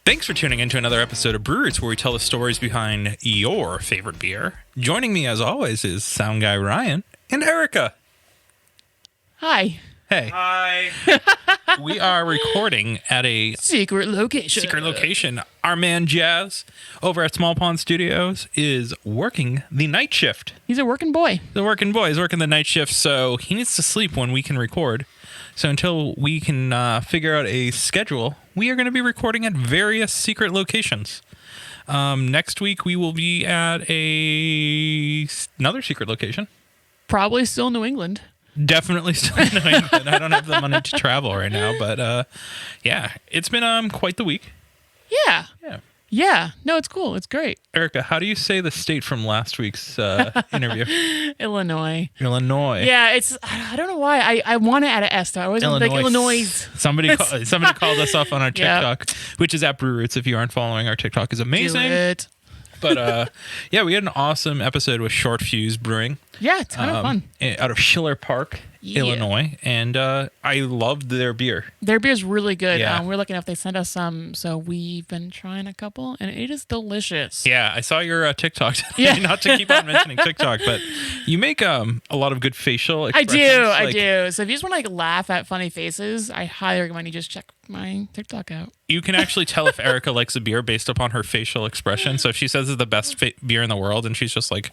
Thanks for tuning in to another episode of Brewers, where we tell the stories behind your favorite beer. Joining me, as always, is sound guy Ryan and Erica. Hi. Hey. Hi. We are recording at a Secret location. Our man Jazz over at Small Pond Studios is working the night shift. He's a working boy. The working boy is working the night shift, so he needs to sleep when we can record. So until we can figure out a schedule, we are going to be recording at various secret locations. Next week, we will be at another secret location. Probably still New England. Definitely still in New England. I don't have the money to travel right now, but yeah, it's been quite the week. Yeah. Yeah. No, it's cool. It's great. Erica, how do you say the state from last week's interview? Illinois. Illinois. Yeah, I don't know why. I want to add an S though. I always want to like Illinois. Somebody called us off on our TikTok, which is at Brew Roots. If you aren't following, our TikTok is amazing. Do it. But yeah, we had an awesome episode with Short Fuse Brewing. Yeah, ton of fun. Out of Schiller Park, Illinois. And I loved their beer. Their beer's really good. Yeah. We're looking if they send us some. So we've been trying a couple, and it is delicious. Yeah, I saw your TikTok today. Yeah. Not to keep on mentioning TikTok, but you make a lot of good facial expressions. I do. So if you just want to like laugh at funny faces, I highly recommend you just check my TikTok out. You can actually tell if Erica likes a beer based upon her facial expression. So if she says it's the best beer in the world and she's just like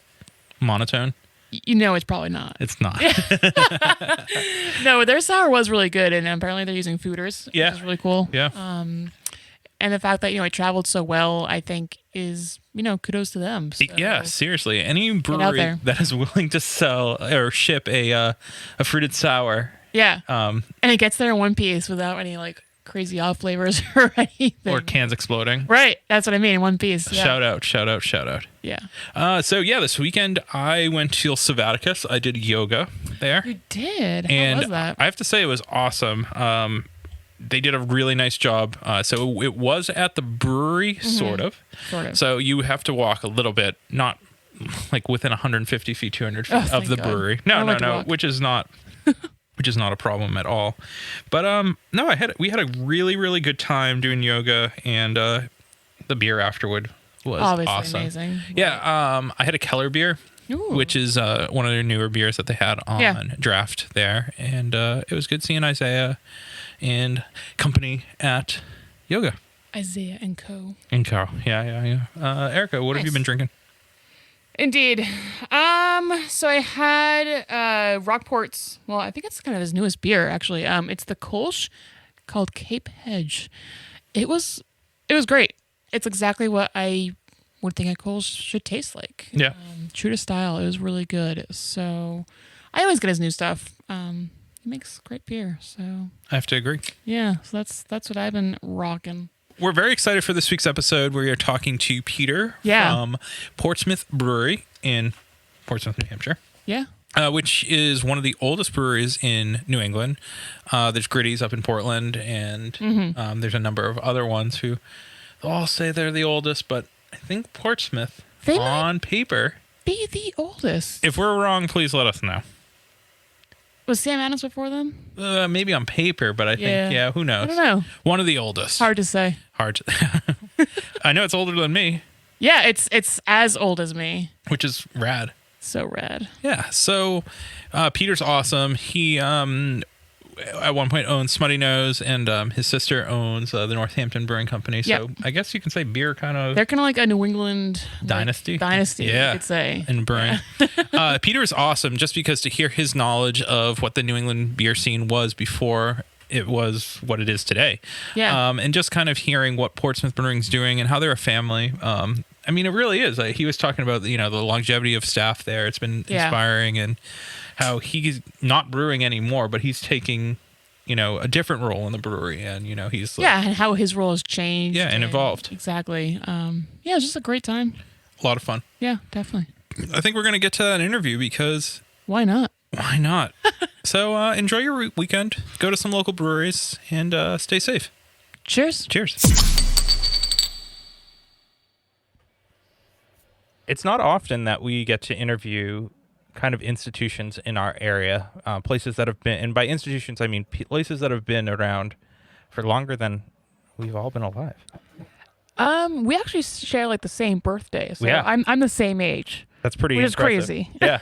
monotone, You know it's probably not. it's not. No, their sour was really good, and apparently they're using fooders, Yeah. which is really cool. Yeah. And the fact that, it traveled so well, I think is, kudos to them. So. Yeah, seriously. Any out brewery there. that is willing to sell or ship a fruited sour, Yeah. And it gets there in one piece without any like crazy off flavors or anything. or cans exploding. Right. That's what I mean. In one piece. Yeah. Shout out. Yeah. So yeah, this weekend I went to Savaticus. I did yoga there. You did. And How was that? I have to say it was awesome. They did a really nice job. So it was at the brewery, sort of. Sort of. So you have to walk a little bit, not like within 150 feet, 200 feet of thank the God. brewery. I No, like to walk. which is not a problem at all. But no, we had a really, really good time doing yoga, and the beer afterward was Obviously awesome. amazing. Yeah, I had a Keller beer, Ooh. which is one of their newer beers that they had on draft there, and it was good seeing Isaiah and company at yoga. Isaiah and Co. And Carl, yeah. Erica, what have you Nice. been drinking? Indeed. So I had Rockport's. Well, I think it's kind of his newest beer, actually. It's the Kolsch called Cape Hedge. It was great. It's exactly what I would think a Kolsch should taste like. Yeah. True to style. It was really good. So I always get his new stuff. He makes great beer. So I have to agree. yeah. So that's what I've been rocking. We're very excited for this week's episode where you're talking to Peter from Portsmouth Brewery in Portsmouth, New Hampshire. Yeah. Which is one of the oldest breweries in New England. There's Gritty's up in Portland, and there's a number of other ones who all say they're the oldest, but I think Portsmouth, They on paper, Be the oldest. if we're wrong, please let us know. Was Sam Adams before them? Maybe on paper, but I think, who knows? I don't know. One of the oldest. Hard to say. I know it's older than me, Yeah, it's as old as me. which is rad. So rad. Yeah, so Peter's awesome. He at one point owned Smutty Nose, and his sister owns the Northampton Brewing Company. So Yep. I guess you can say beer kind of They're kind of like a New England dynasty. You could say. in brewing. Peter is awesome just because to hear his knowledge of what the New England beer scene was before it was what it is today. Yeah. And just kind of hearing what Portsmouth Brewing's doing and how they're a family. I mean, it really is. He was talking about, the longevity of staff there. It's been inspiring, and how he's not brewing anymore, but he's taking, a different role in the brewery. And, he's like, and how his role has changed. Yeah, and evolved. Exactly. Yeah, it was just a great time. a lot of fun. Yeah, definitely. I think we're going to get to that interview because Why not? why not? So enjoy your weekend. Go to some local breweries and stay safe. Cheers. Cheers. It's not often that we get to interview kind of institutions in our area, places that have been, and by institutions, I mean places that have been around for longer than we've all been alive. We actually share like the same birthday, so Yeah. I'm the same age. That's pretty Which is impressive. crazy. Yeah.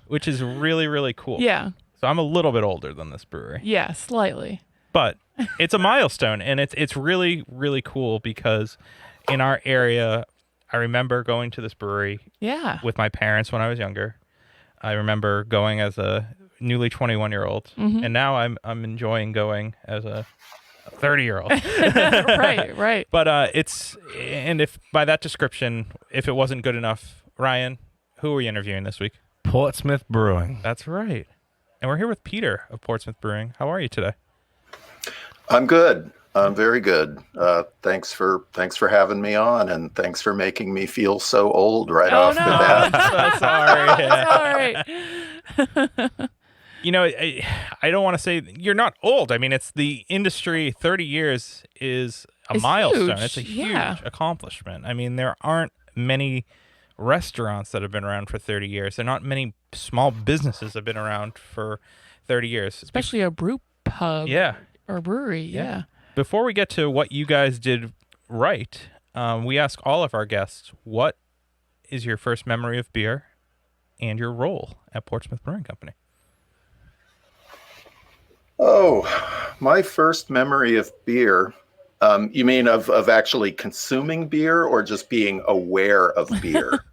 Which is really, really cool. Yeah. So I'm a little bit older than this brewery. Yeah, slightly. But it's a milestone, and it's really, really cool because in our area, I remember going to this brewery Yeah. with my parents when I was younger. I remember going as a newly 21-year-old, and now I'm enjoying going as a 30-year-old. Right. But and if by that description, if it wasn't good enough, Ryan, who are we interviewing this week? Portsmouth Brewing. That's right. And we're here with Peter of Portsmouth Brewing. How are you today? I'm good. I'm very good. Thanks for having me on, and thanks for making me feel so old right off the bat. I'm so sorry. That's all right. You know, I don't want to say you're not old. I mean, it's the industry. 30 years is a It's milestone. huge. It's a huge Yeah. accomplishment. I mean, there aren't many restaurants that have been around for 30 years. There are not many small businesses that have been around for 30 years. Especially a brew pub. Yeah. Or brewery. Yeah. Before we get to what you guys did right, we ask all of our guests, what is your first memory of beer and your role at Portsmouth Brewing Company? Oh, my first memory of beer. You mean of actually consuming beer or just being aware of beer?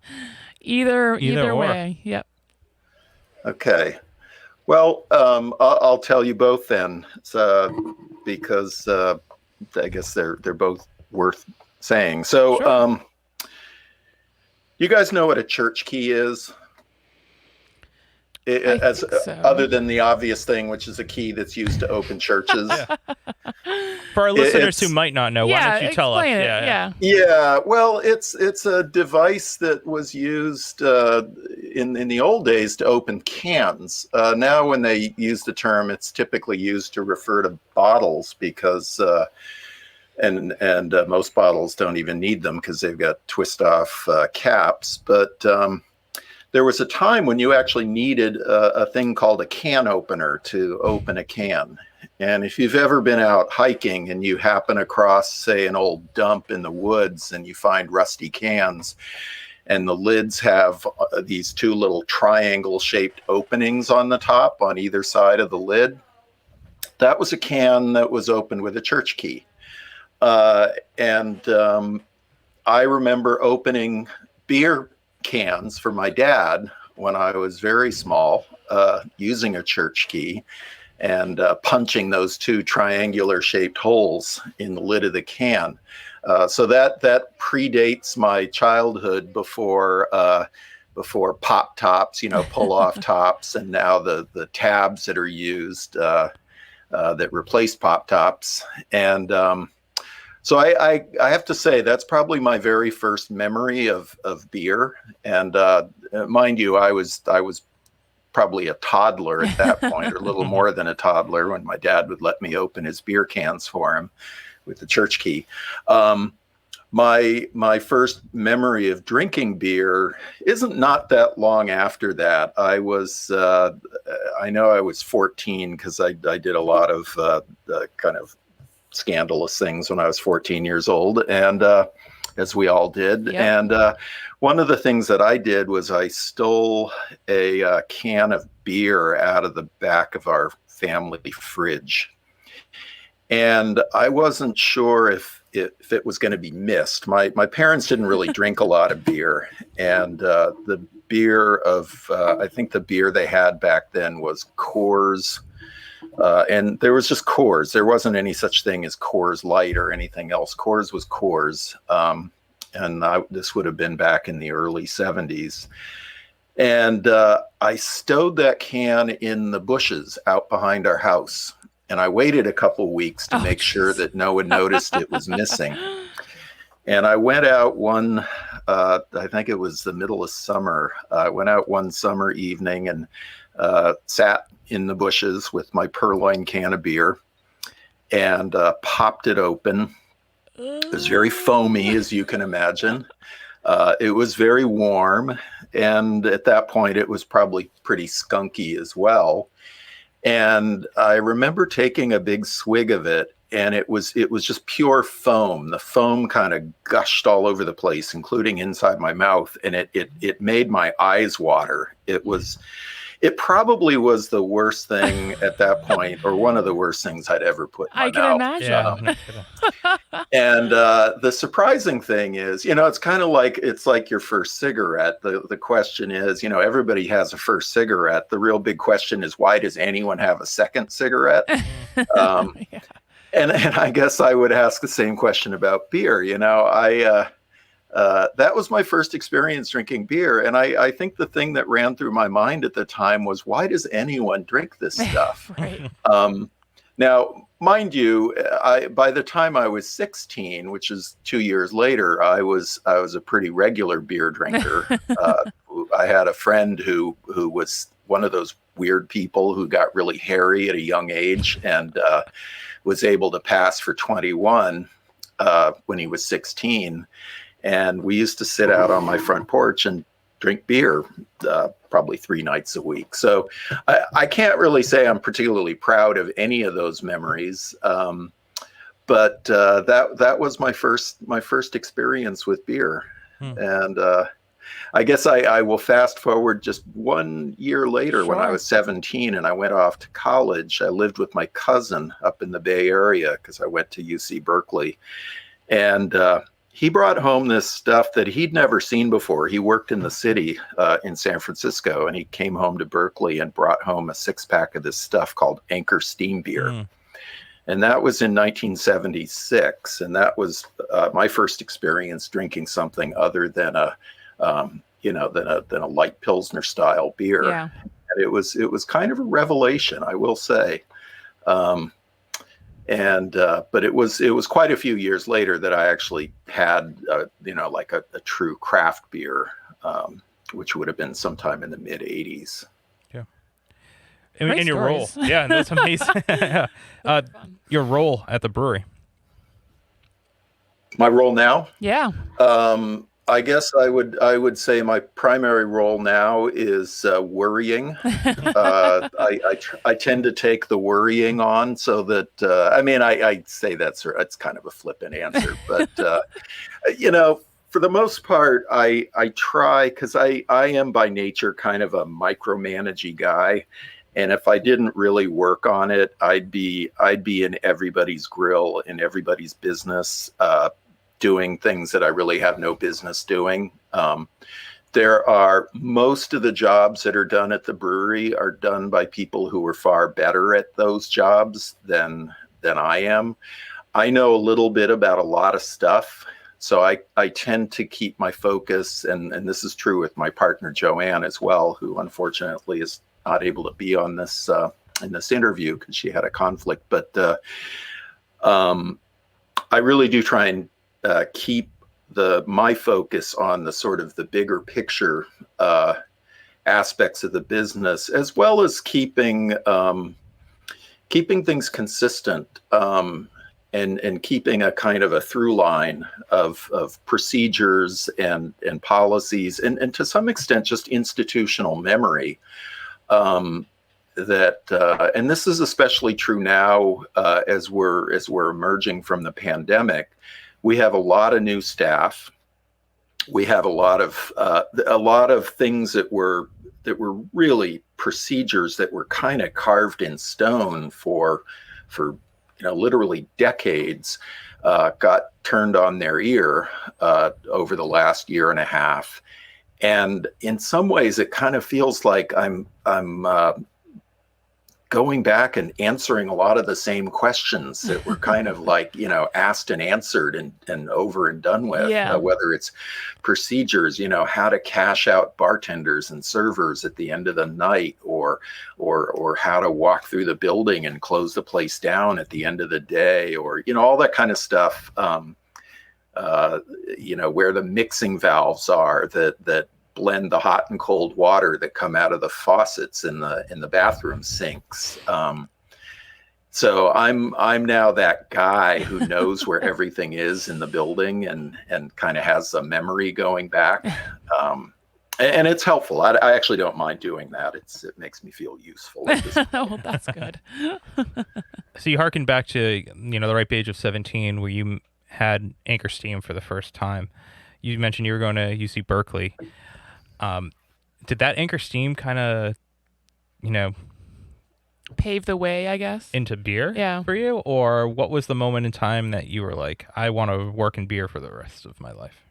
Either or. way. Yep. Okay. Well, I'll tell you both then, because I guess they're both worth saying. So, Sure. You guys know what a church key is? I think so. Other than the obvious thing, which is a key that's used to open churches. For our listeners who might not know, why don't you tell us? Explain it. Yeah. Yeah, well, it's a device that was used in the old days to open cans. Now, when they use the term, it's typically used to refer to bottles because, and most bottles don't even need them because they've got twist-off caps. But there was a time when you actually needed a thing called a can opener to open a can. And if you've ever been out hiking and you happen across, say, an old dump in the woods and you find rusty cans and the lids have these two little triangle-shaped openings on the top on either side of the lid, that was a can that was opened with a church key. And I remember opening beer cans for my dad when I was very small, using a church key and punching those two triangular shaped holes in the lid of the can. So that predates my childhood before pop tops, pull off tops, and now the tabs that are used that replace pop tops. And so I have to say that's probably my very first memory of beer. And mind you, I was probably a toddler at that point, or a little more than a toddler, when my dad would let me open his beer cans for him with the church key. My first memory of drinking beer isn't not that long after that. I know I was 14 because I did a lot of kind of scandalous things when I was 14 years old, and as we all did. Yep. And one of the things that I did was I stole a can of beer out of the back of our family fridge. And I wasn't sure if it was going to be missed. My parents didn't really drink a lot of beer. And the beer I think the beer they had back then was Coors. And there was just Coors. There wasn't any such thing as Coors Light or anything else. Coors was Coors. And this would have been back in the early 70s. And I stowed that can in the bushes out behind our house. And I waited a couple weeks to make sure that no one noticed it was missing. And I went out I think it was the middle of summer. I went out one summer evening and sat in the bushes with my purloined can of beer and popped it open. It was very foamy, as you can imagine. It was very warm. And at that point, it was probably pretty skunky as well. And I remember taking a big swig of it and it was just pure foam. The foam kind of gushed all over the place, including inside my mouth, and it made my eyes water. It probably was the worst thing at that point, or one of the worst things I'd ever put in my I can mouth. imagine. Yeah. No kidding. And the surprising thing is, it's kind of like your first cigarette. The question is, everybody has a first cigarette. The real big question is, why does anyone have a second cigarette? Yeah. And I guess I would ask the same question about beer. That was my first experience drinking beer. And I think the thing that ran through my mind at the time was, why does anyone drink this stuff? Right. Now, mind you, by the time I was 16, which is 2 years later, I was a pretty regular beer drinker. I had a friend who was one of those weird people who got really hairy at a young age and was able to pass for 21 when he was 16. And we used to sit out on my front porch and drink beer probably 3 nights a week. So I can't really say I'm particularly proud of any of those memories. But that was my first experience with beer. And I guess I will fast forward just 1 year later. Sure. When I was 17 and I went off to college. I lived with my cousin up in the Bay Area because I went to UC Berkeley. And he brought home this stuff that he'd never seen before. He worked in the city in San Francisco, and he came home to Berkeley and brought home a 6-pack of this stuff called Anchor Steam Beer. And that was in 1976. And that was my first experience drinking something other than a light Pilsner style beer. Yeah. And it was kind of a revelation, I will say. But it was quite a few years later that I actually had, like a true craft beer, which would have been sometime in the mid 80s. Yeah. And your role. Yeah, that's amazing. Your role at the brewery. My role now? Yeah. I guess I would say my primary role now is worrying. I tend to take the worrying on, so that I say it's kind of a flippant answer, but for the most part, I try, because I am by nature kind of a micromanaging guy, and if I didn't really work on it, I'd be in everybody's grill, in everybody's business, doing things that I really have no business doing. There are most of the jobs that are done at the brewery are done by people who are far better at those jobs than I am. I know a little bit about a lot of stuff, so I tend to keep my focus, and this is true with my partner Joanne as well, who unfortunately is not able to be on this in this interview because she had a conflict. But I really do try and keep my focus on the sort of the bigger picture aspects of the business, as well as keeping things consistent, and keeping a kind of a through line of procedures and policies, and to some extent just institutional memory. And this is especially true now as we're emerging from the pandemic. We have a lot of new staff. We have a lot of things that were really procedures that were kind of carved in stone for literally decades, got turned on their ear over the last year and a half. And in some ways, it kind of feels like I'm going back and answering a lot of the same questions that were kind of like, asked and answered and over and done with. Yeah. Whether it's procedures, how to cash out bartenders and servers at the end of the night, or how to walk through the building and close the place down at the end of the day, or, all that kind of stuff. Where the mixing valves are that blend the hot and cold water that come out of the faucets in the bathroom sinks. So I'm now that guy who knows where everything is in the building and kind of has a memory going back. And it's helpful. I actually don't mind doing that. It makes me feel useful. Oh, that's good. So you harken back to, the ripe age of 17 where you had Anchor Steam for the first time. You mentioned you were going to UC Berkeley. Did that Anchor Steam kind of, Pave the way, I guess. into beer Yeah. for you? Or what was the moment in time that you were like, I want to work in beer for the rest of my life?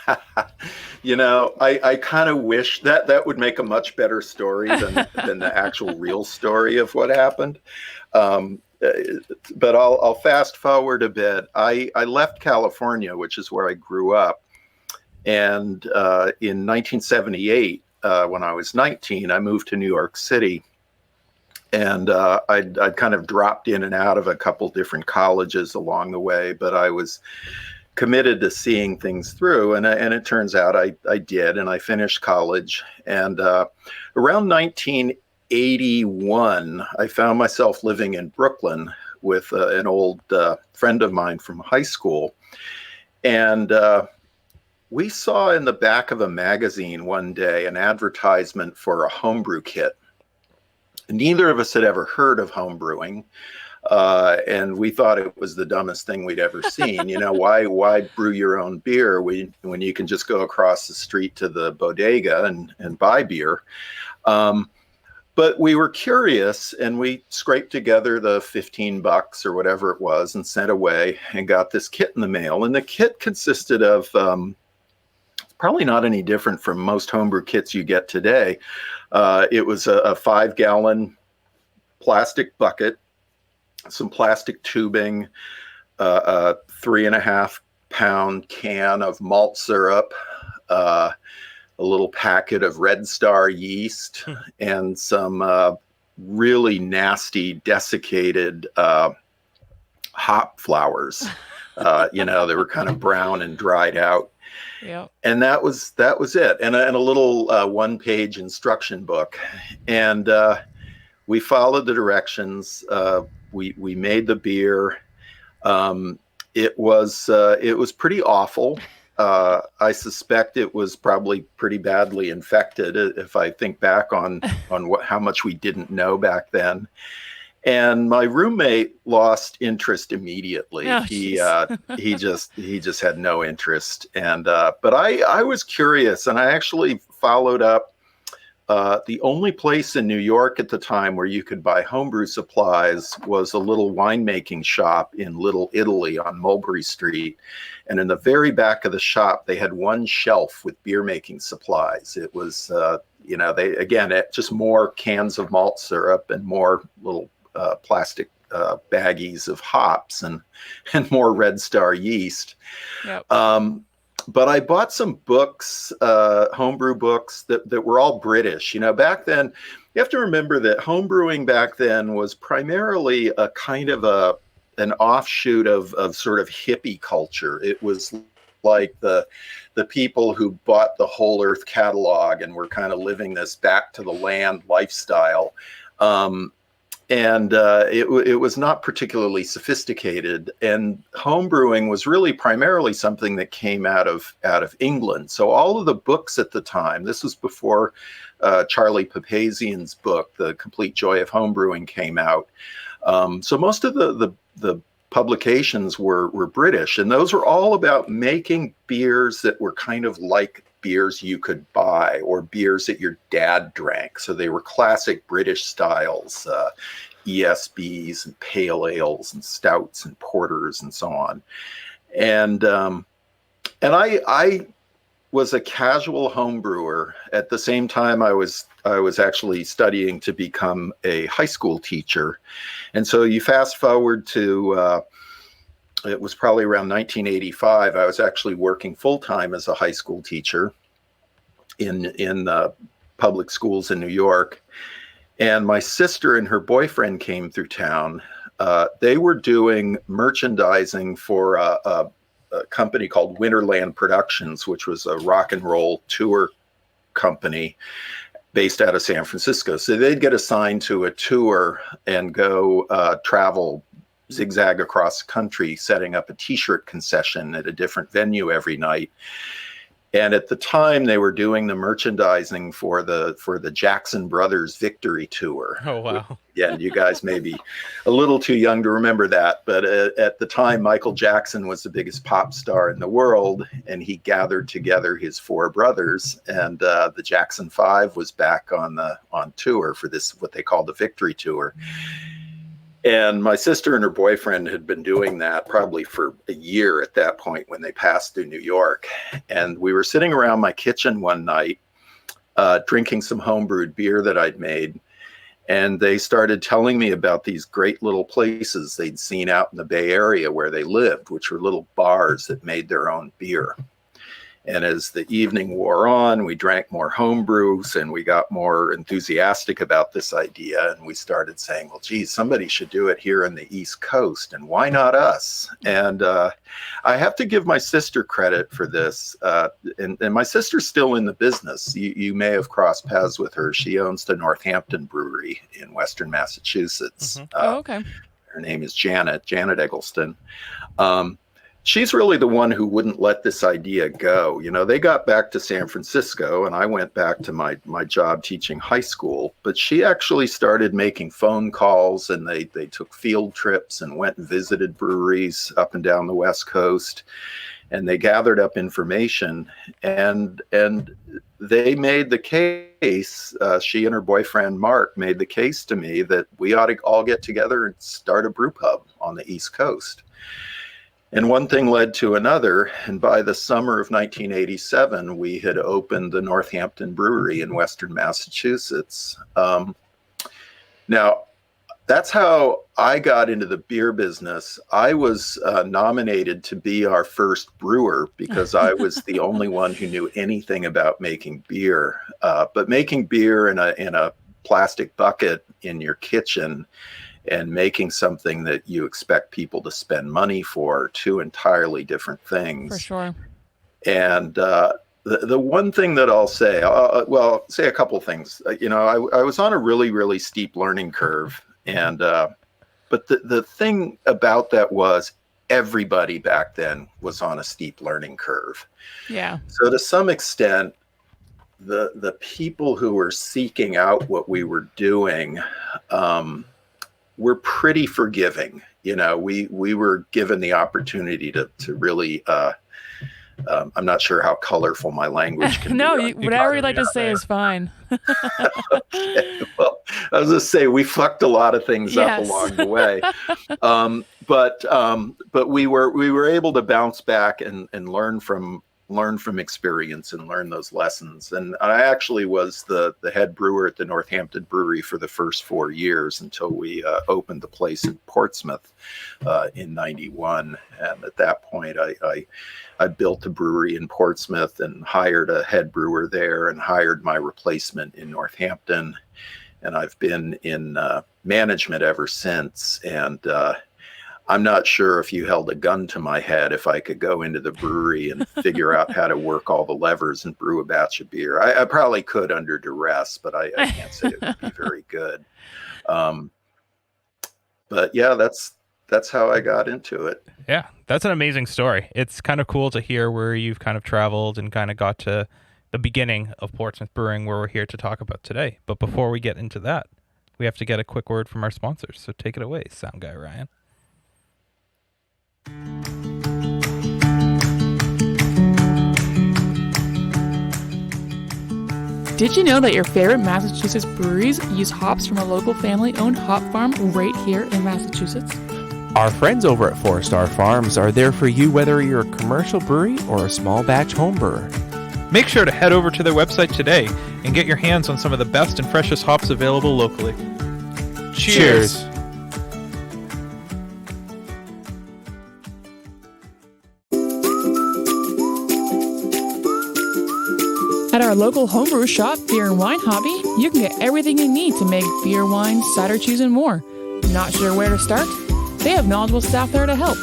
I kind of wish that would make a much better story than the actual real story of what happened. But I'll fast forward a bit. I left California, which is where I grew up. And in 1978, when I was 19, I moved to New York City. And I'd kind of dropped in and out of a couple different colleges along the way, but I was committed to seeing things through. And it turns out I did, and I finished college. And around 1981, I found myself living in Brooklyn with an old friend of mine from high school. And we saw in the back of a magazine one day an advertisement for a homebrew kit. Neither of us had ever heard of homebrewing, and we thought it was the dumbest thing we'd ever seen. Why brew your own beer when you can just go across the street to the bodega and buy beer? But we were curious, and we scraped together the $15 or whatever it was and sent away and got this kit in the mail. And the kit consisted of probably not any different from most homebrew kits you get today. It was a 5-gallon plastic bucket, some plastic tubing, a 3.5-pound can of malt syrup, a little packet of Red Star yeast, and some really nasty desiccated hop flowers. They were kind of brown and dried out. Yep. And that was it. And a little 1-page instruction book. And we followed the directions. We made the beer. It was pretty awful. I suspect it was probably pretty badly infected if I think back on how much we didn't know back then. And my roommate lost interest immediately. Oh, he just had no interest. And but I was curious, and I actually followed up. The only place in New York at the time where you could buy homebrew supplies was a little winemaking shop in Little Italy on Mulberry Street. And in the very back of the shop, they had one shelf with beer making supplies. It was, just more cans of malt syrup and more little plastic baggies of hops and more Red Star yeast. Yep. But I bought some books, homebrew books that were all British. Back then, you have to remember that homebrewing back then was primarily a kind of an offshoot of sort of hippie culture. It was like the people who bought the Whole Earth catalog and were kind of living this back to the land lifestyle. It was not particularly sophisticated, and homebrewing was really primarily something that came out of England. So all of the books at the time, this was before Charlie Papazian's book, The Complete Joy of Homebrewing, came out. So most of the publications were British, and those were all about making beers that were kind of like beers you could buy or beers that your dad drank. So they were classic British styles, ESBs and pale ales and stouts and porters and so on. And I was a casual home brewer. At the same time, I was actually studying to become a high school teacher. And so you fast forward to it was probably around 1985. I was actually working full time as a high school teacher in public schools in New York. And my sister and her boyfriend came through town. They were doing merchandising for a company called Winterland Productions, which was a rock and roll tour company based out of San Francisco. So they'd get assigned to a tour and go travel, zigzag across the country, setting up a t-shirt concession at a different venue every night. And at the time, they were doing the merchandising for the Jackson Brothers Victory Tour. Oh, wow. Yeah, you guys may be a little too young to remember that, but at the time, Michael Jackson was the biggest pop star in the world, and he gathered together his four brothers, and the Jackson Five was back on tour for this, what they call the Victory Tour. And my sister and her boyfriend had been doing that probably for a year at that point when they passed through New York. And we were sitting around my kitchen one night, drinking some homebrewed beer that I'd made. And they started telling me about these great little places they'd seen out in the Bay Area where they lived, which were little bars that made their own beer. And as the evening wore on, we drank more homebrews and we got more enthusiastic about this idea. And we started saying, well, geez, somebody should do it here in the East Coast. And why not us? And I have to give my sister credit for this. And my sister's still in the business. You may have crossed paths with her. She owns the Northampton Brewery in Western Massachusetts. Oh, okay. Her name is Janet Egelston. She's really the one who wouldn't let this idea go. You know, they got back to San Francisco and I went back to my job teaching high school, but she actually started making phone calls and they took field trips and went and visited breweries up and down the West Coast, and they gathered up information and they made the case, she and her boyfriend Mark made the case to me that we ought to all get together and start a brew pub on the East Coast. And one thing led to another, and by the summer of 1987, we had opened the Northampton Brewery in Western Massachusetts. Now, that's how I got into the beer business. I was nominated to be our first brewer because I was the only one who knew anything about making beer. But making beer in a plastic bucket in your kitchen and making something that you expect people to spend money for, two entirely different things. For sure. And the one thing that I'll say, say a couple things. You know, I was on a really, really steep learning curve. And but the thing about that was everybody back then was on a steep learning curve. Yeah. So to some extent, the people who were seeking out what we were doing, we're pretty forgiving. You know, we were given the opportunity to really, I'm not sure how colorful my language can no, be. whatever you'd like to say is fine. Okay, well, I was going to say, we fucked a lot of things up along the way. But we were able to bounce back and learn from experience and learn those lessons. And I actually was the head brewer at the Northampton Brewery for the first 4 years until we opened the place in Portsmouth in 91. And at that point, I built a brewery in Portsmouth and hired a head brewer there and hired my replacement in Northampton. And I've been in management ever since. And I'm not sure if you held a gun to my head if I could go into the brewery and figure out how to work all the levers and brew a batch of beer. I probably could under duress, but I can't say it would be very good. But yeah, that's how I got into it. Yeah, that's an amazing story. It's kind of cool to hear where you've kind of traveled and kind of got to the beginning of Portsmouth Brewing, where we're here to talk about today. But before we get into that, we have to get a quick word from our sponsors. So take it away, sound guy Ryan. Did you know that your favorite Massachusetts breweries use hops from a local family-owned hop farm right here in Massachusetts? Our friends over at 4 Star Farms are there for you whether you're a commercial brewery or a small batch home brewer. Make sure to head over to their website today and get your hands on some of the best and freshest hops available locally. Cheers. At our local homebrew shop, Beer and Wine Hobby, you can get everything you need to make beer, wine, cider, cheese, and more. Not sure where to start? They have knowledgeable staff there to help.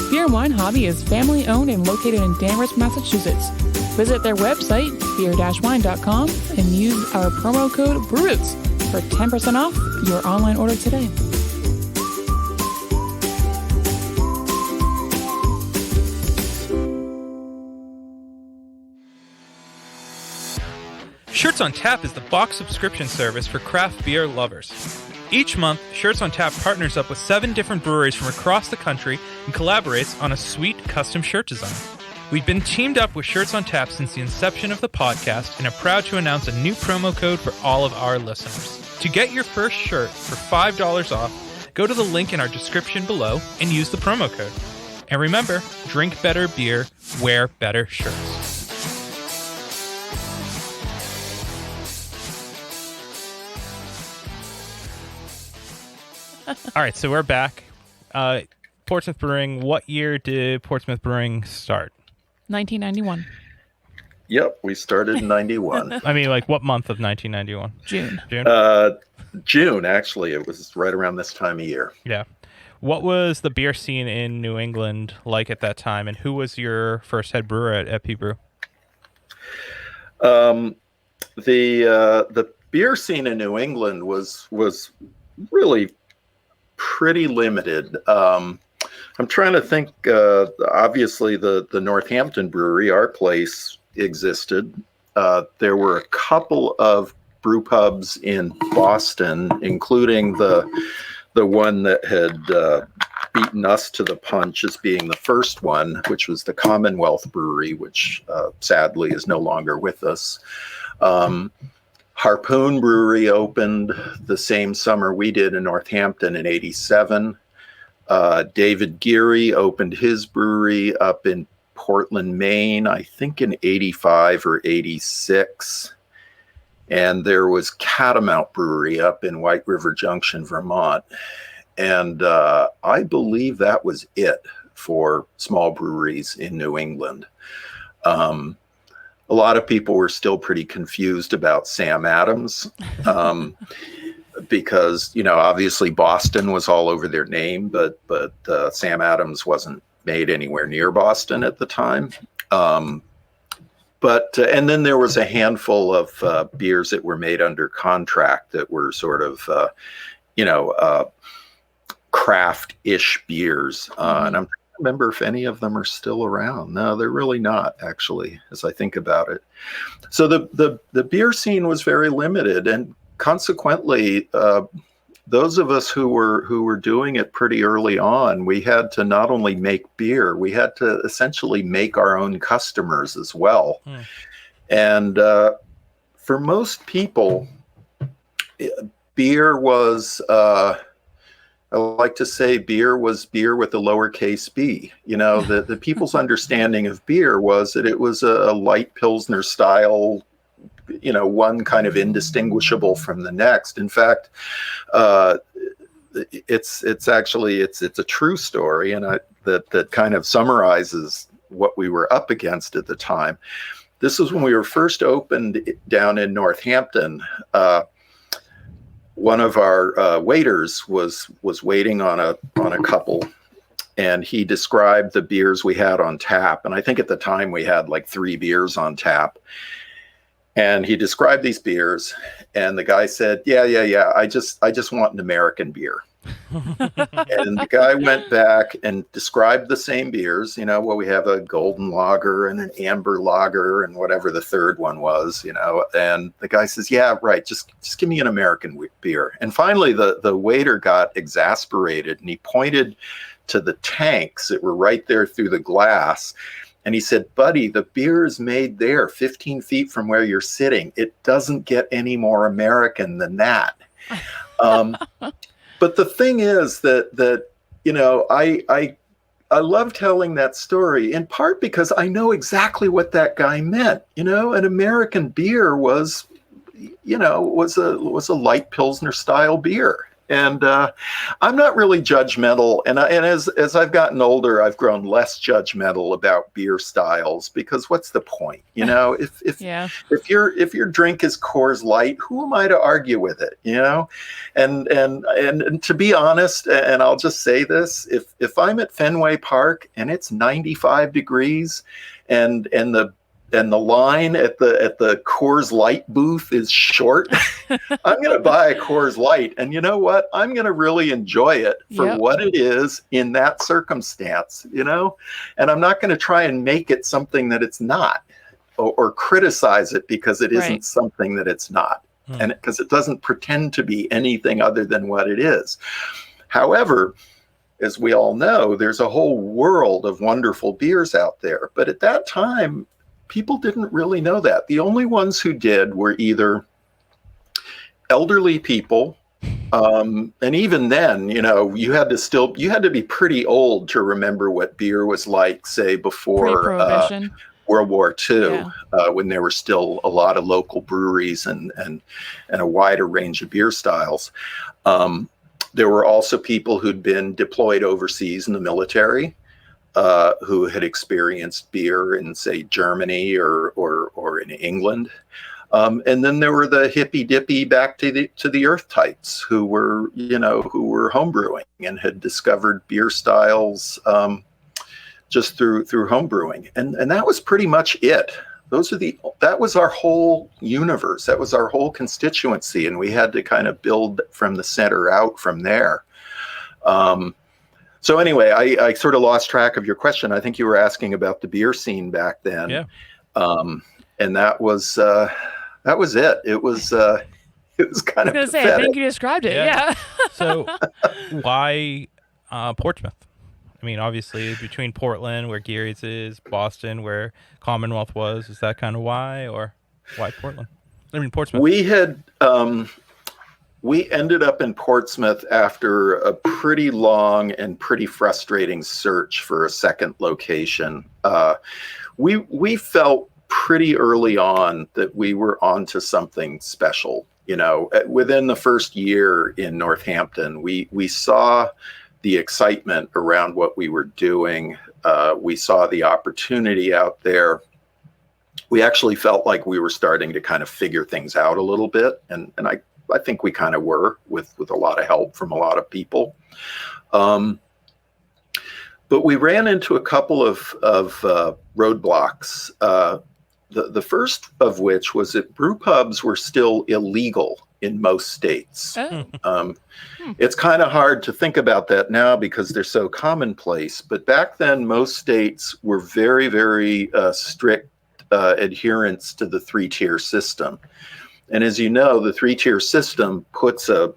Beer and Wine Hobby is family-owned and located in Danvers, Massachusetts. Visit their website, beer-wine.com, and use our promo code BREWROOTS for 10% off your online order today. Shirts on Tap is the box subscription service for craft beer lovers. Each month, Shirts on Tap partners up with 7 different breweries from across the country and collaborates on a sweet custom shirt design. We've been teamed up with Shirts on Tap since the inception of the podcast and are proud to announce a new promo code for all of our listeners. To get your first shirt for $5 off, go to the link in our description below and use the promo code. And remember, drink better beer, wear better shirts. All right, so we're back. Portsmouth Brewing, what year did Portsmouth Brewing start? 1991. Yep, we started in 91. I mean, like, what month of 1991? June. June, actually. It was right around this time of year. Yeah. What was the beer scene in New England like at that time, and who was your first head brewer at P Brew? The beer scene in New England was really pretty limited. I'm trying to think. Obviously, the Northampton Brewery, our place, existed. There were a couple of brew pubs in Boston, including the one that had beaten us to the punch as being the first one, which was the Commonwealth Brewery, which sadly is no longer with us. Harpoon Brewery opened the same summer we did in Northampton in '87. David Geary opened his brewery up in Portland, Maine, I think in '85 or '86. And there was Catamount Brewery up in White River Junction, Vermont. And I believe that was it for small breweries in New England. A lot of people were still pretty confused about Sam Adams because, obviously Boston was all over their name, but Sam Adams wasn't made anywhere near Boston at the time. And then there was a handful of beers that were made under contract that were sort of, craft-ish beers. And I'm remember if any of them are still around. No, they're really not, actually, as I think about it. So the beer scene was very limited, and consequently, those of us who were doing it pretty early on, we had to not only make beer, we had to essentially make our own customers as well. And for most people, beer was I like to say beer was beer with a lowercase b. The people's understanding of beer was that it was a light Pilsner style, one kind of indistinguishable from the next. In fact, it's a true story, and that kind of summarizes what we were up against at the time. This was when we were first opened down in Northampton. One of our waiters was waiting on a couple, and he described the beers we had on tap. And I think at the time we had like 3 beers on tap. And he described these beers, and the guy said, yeah, I just want an American beer. And the guy went back and described the same beers. We have a golden lager and an amber lager and whatever the third one was, and the guy says, yeah, right, just give me an American beer. And finally the waiter got exasperated, and he pointed to the tanks that were right there through the glass. And he said, buddy, the beer is made there 15 feet from where you're sitting. It doesn't get any more American than that. But the thing is that I love telling that story in part because I know exactly what that guy meant. An American beer was a light Pilsner style beer. And I'm not really judgmental. And as I've gotten older, I've grown less judgmental about beer styles, because what's the point? If your drink is Coors Light, who am I to argue with it? And to be honest, and I'll just say this, if I'm at Fenway Park and it's 95 degrees and the line at the Coors Light booth is short, I'm going to buy a Coors Light. And you know what? I'm going to really enjoy it for what it is in that circumstance, and I'm not going to try and make it something that it's not. or criticize it because it isn't Right. something that it's not, and because it doesn't pretend to be anything other than what it is. However, as we all know, there's a whole world of wonderful beers out there. But at that time, people didn't really know that. The only ones who did were either elderly people, and even then, you had to be pretty old to remember what beer was like, say, before Pre-Prohibition. World War II, Yeah. when there were still a lot of local breweries and a wider range of beer styles. There were also people who'd been deployed overseas in the military, who had experienced beer in, say, Germany or in England. And then there were the hippy dippy back to the earth types who were homebrewing and had discovered beer styles just through homebrewing. And that was pretty much it. That was our whole universe. That was our whole constituency. And we had to kind of build from the center out from there. So anyway, I sort of lost track of your question. I think you were asking about the beer scene back then. Yeah. And that was it. It was kind of I was gonna say, I pathetic. think you described it. Yeah. Yeah. So why Portsmouth? I mean, obviously, between Portland, where Geary's is, Boston, where Commonwealth was, is that kind of why, or why Portland? I mean, Portsmouth. We ended up in Portsmouth after a pretty long and pretty frustrating search for a second location. We felt pretty early on that we were onto something special. Within the first year in Northampton, we saw the excitement around what we were doing. We saw the opportunity out there. We actually felt like we were starting to kind of figure things out a little bit. And I think we kind of were with a lot of help from a lot of people. But we ran into a couple of roadblocks. The first of which was that brew pubs were still illegal in most states. Oh. It's kind of hard to think about that now because they're so commonplace. But back then, most states were very, very strict adherents to the three-tier system. And as you know, the three-tier system puts a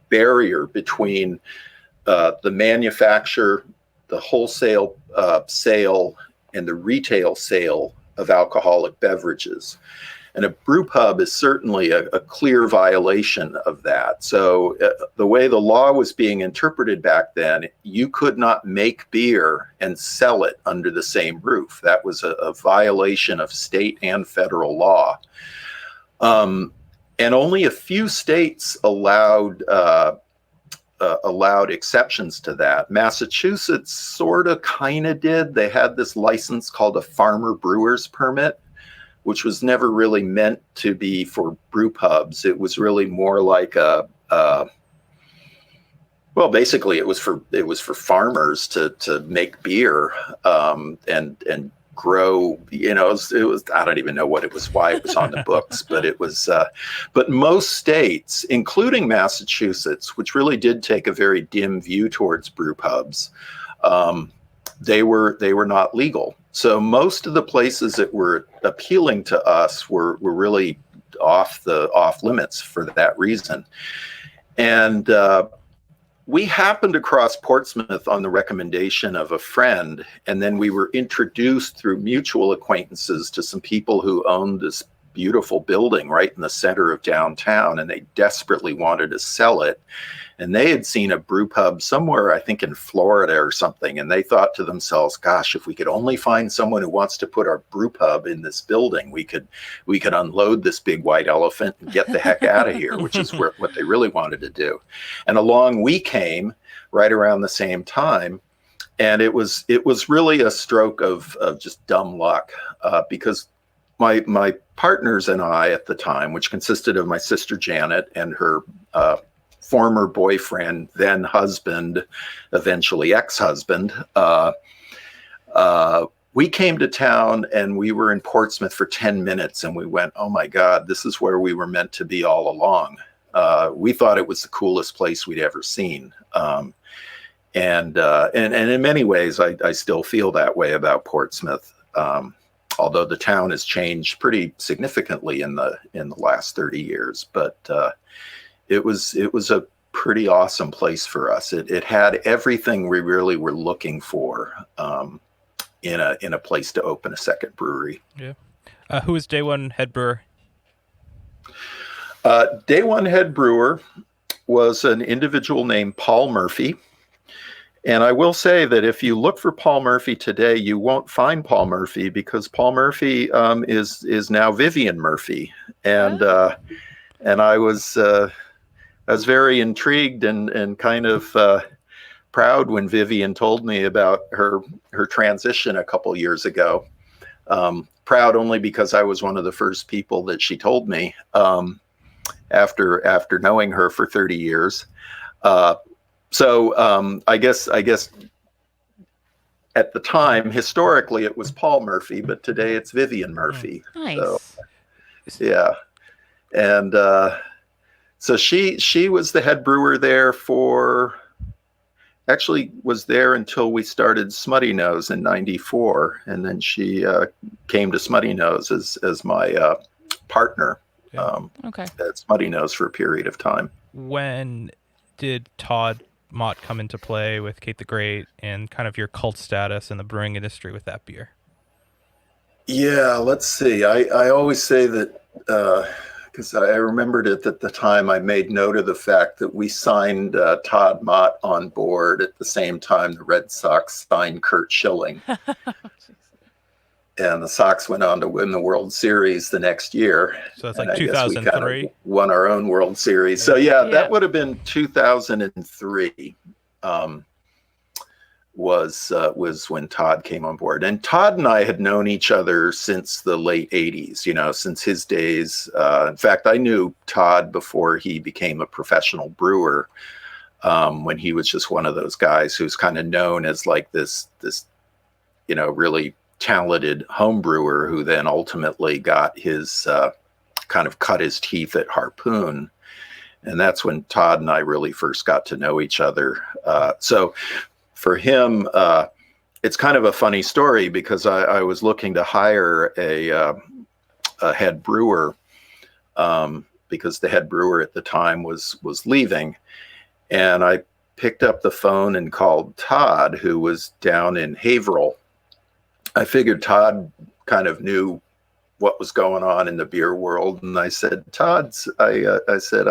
barrier between the manufacture, the wholesale sale, and the retail sale of alcoholic beverages. And a brew pub is certainly a clear violation of that. So the way the law was being interpreted back then, you could not make beer and sell it under the same roof. That was a violation of state and federal law. And only a few states allowed exceptions to that. Massachusetts sort of kind of did. They had this license called a farmer brewer's permit, which was never really meant to be for brew pubs. It was really more like basically it was for farmers to make beer and grow. It was I don't even know what it was, why it was on the books, but it was. But most states, including Massachusetts, which really did take a very dim view towards brew pubs, they were not legal. So most of the places that were appealing to us were really off limits for that reason. And we happened across Portsmouth on the recommendation of a friend, and then we were introduced through mutual acquaintances to some people who owned this beautiful building right in the center of downtown, and they desperately wanted to sell it. And they had seen a brew pub somewhere, I think in Florida or something, and they thought to themselves, gosh, if we could only find someone who wants to put our brew pub in this building, we could unload this big white elephant and get the heck out of here, which is what they really wanted to do. And along we came right around the same time. And it was really a stroke of just dumb luck, because my partners and I at the time, which consisted of my sister Janet and her former boyfriend, then husband, eventually ex-husband, we came to town and we were in Portsmouth for 10 minutes and we went, oh my God, this is where we were meant to be all along. We thought it was the coolest place we'd ever seen. And in many ways, I still feel that way about Portsmouth. although the town has changed pretty significantly in the last 30 years. But it was a pretty awesome place for us. It had everything we really were looking for in a place to open a second brewery. Yeah. Who was day one head brewer? Day one head brewer was an individual named Paul Murphy. And I will say that if you look for Paul Murphy today, you won't find Paul Murphy, because Paul Murphy is now Vivian Murphy. And I was very intrigued and kind of proud when Vivian told me about her transition a couple years ago. Proud only because I was one of the first people that she told me after knowing her for 30 years. So I guess at the time, historically, it was Paul Murphy, but today it's Vivian Murphy. Nice. So, yeah. And so she was the head brewer there actually was there until we started Smutty Nose in '94. And then she came to Smutty Nose as my partner at Smutty Nose for a period of time. When did Todd Mott come into play with Kate the Great, and kind of your cult status in the brewing industry with that beer? Yeah, let's see. I always say that, because I remembered it at the time, I made note of the fact that we signed Todd Mott on board at the same time the Red Sox signed Curt Schilling. And the Sox went on to win the World Series the next year. So that's like 2003. Kind of won our own World Series. So yeah, that would have been 2003. Was when Todd came on board. And Todd and I had known each other since the late 80s, since his days. In fact, I knew Todd before he became a professional brewer, when he was just one of those guys who's kind of known as like this really talented home brewer who then ultimately got his kind of cut his teeth at Harpoon. And that's when Todd and I really first got to know each other. So for him, it's kind of a funny story, because I was looking to hire a head brewer, because the head brewer at the time was leaving. And I picked up the phone and called Todd, who was down in Haverhill. I figured Todd kind of knew what was going on in the beer world. And I said, Todd, I said,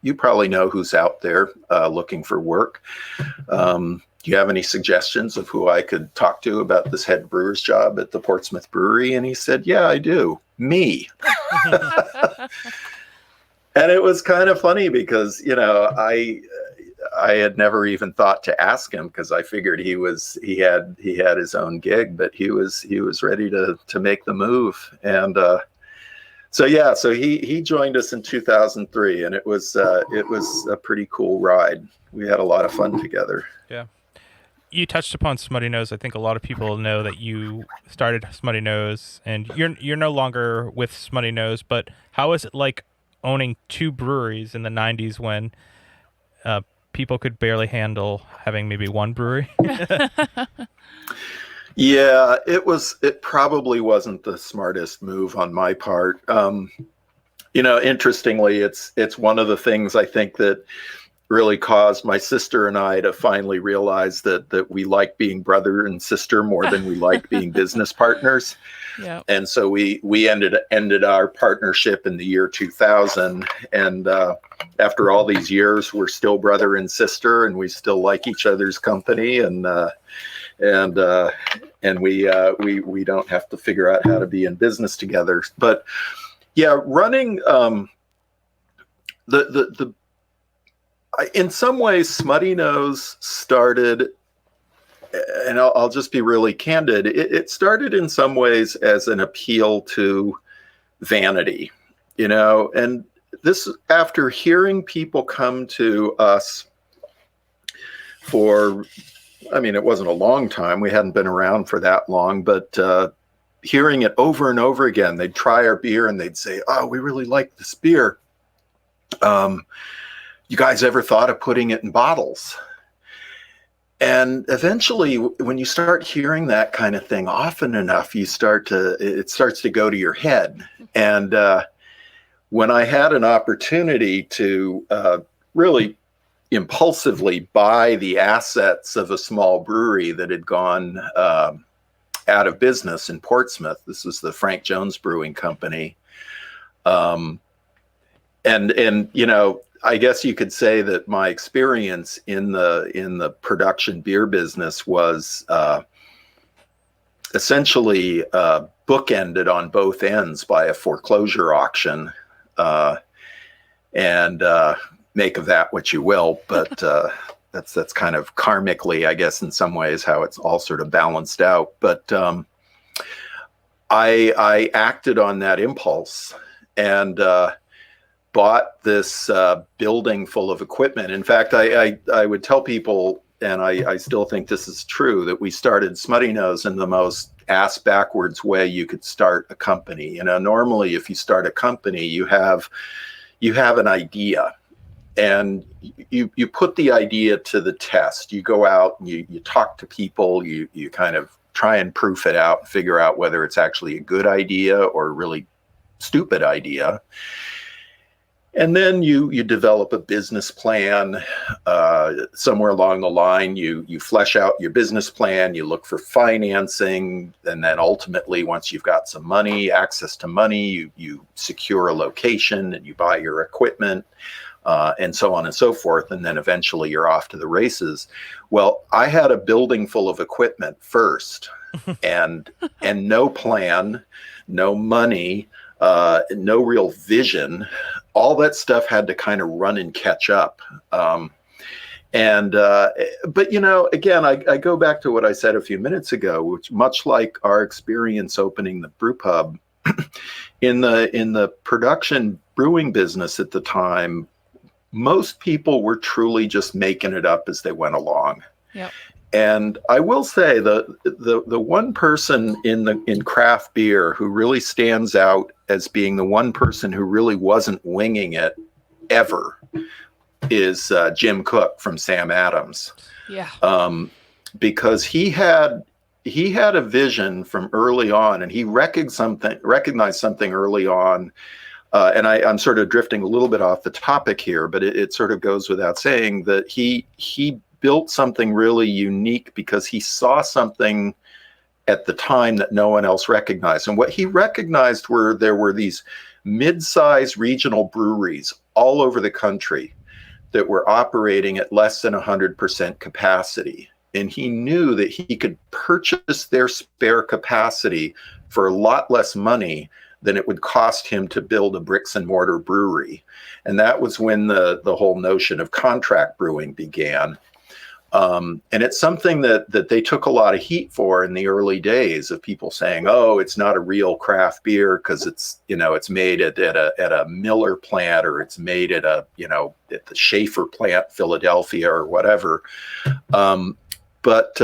you probably know who's out there looking for work. Do you have any suggestions of who I could talk to about this head brewer's job at the Portsmouth Brewery? And he said, yeah, I do. Me. And it was kind of funny because, I had never even thought to ask him, because I figured he had his own gig, but he was ready to make the move. And so he joined us in 2003, and it was a pretty cool ride. We had a lot of fun together. Yeah. You touched upon Smutty Nose. I think a lot of people know that you started Smutty Nose, and you're no longer with Smutty Nose. But how is it like owning two breweries in the 90s when people could barely handle having maybe one brewery? Yeah, it probably wasn't the smartest move on my part. Interestingly, it's one of the things I think that really caused my sister and I to finally realize that we like being brother and sister more than we like being business partners. Yeah. And so we ended our partnership in the year 2000. And after all these years, we're still brother and sister, and we still like each other's company. And we don't have to figure out how to be in business together. But yeah, running in some ways, Smutty Nose started, and I'll just be really candid, it started in some ways as an appeal to vanity, and this after hearing people come to us for, it wasn't a long time, we hadn't been around for that long, but hearing it over and over again. They'd try our beer and they'd say, oh, we really like this beer. You guys ever thought of putting it in bottles? And eventually, when you start hearing that kind of thing often enough, it starts to go to your head. And when I had an opportunity to really impulsively buy the assets of a small brewery that had gone out of business in Portsmouth, this was the Frank Jones Brewing Company. And I guess you could say that my experience in the production beer business was essentially bookended on both ends by a foreclosure auction, and make of that what you will. But that's kind of karmically, I guess, in some ways, how it's all sort of balanced out. But I acted on that impulse and bought this building full of equipment. In fact, I would tell people, and I still think this is true, that we started Smutty Nose in the most ass backwards way you could start a company. Normally if you start a company, you have an idea, and you put the idea to the test. You go out and you talk to people, you kind of try and proof it out, figure out whether it's actually a good idea or a really stupid idea. And then you develop a business plan. Somewhere along the line, you flesh out your business plan, you look for financing, and then ultimately, once you've got some money, access to money, you secure a location and you buy your equipment, and so on and so forth. And then eventually you're off to the races. Well, I had a building full of equipment first and no plan, no money, no real vision. All that stuff had to kind of run and catch up. But again, I go back to what I said a few minutes ago, which, much like our experience opening the brew pub, in the production brewing business at the time, most people were truly just making it up as they went along. Yep. And I will say the one person in craft beer who really stands out as being the one person who really wasn't winging it ever is Jim Cook from Sam Adams. Yeah. Because he had a vision from early on, and he recognized something early on. And I'm sort of drifting a little bit off the topic here, but it sort of goes without saying that he built something really unique because he saw something at the time that no one else recognized. And what he recognized there were these mid-sized regional breweries all over the country that were operating at less than 100% capacity. And he knew that he could purchase their spare capacity for a lot less money than it would cost him to build a bricks and mortar brewery. And that was when the whole notion of contract brewing began. And it's something that they took a lot of heat for in the early days, of people saying, "Oh, it's not a real craft beer because it's made at a Miller plant, or it's made at at the Schaefer plant, Philadelphia, or whatever." But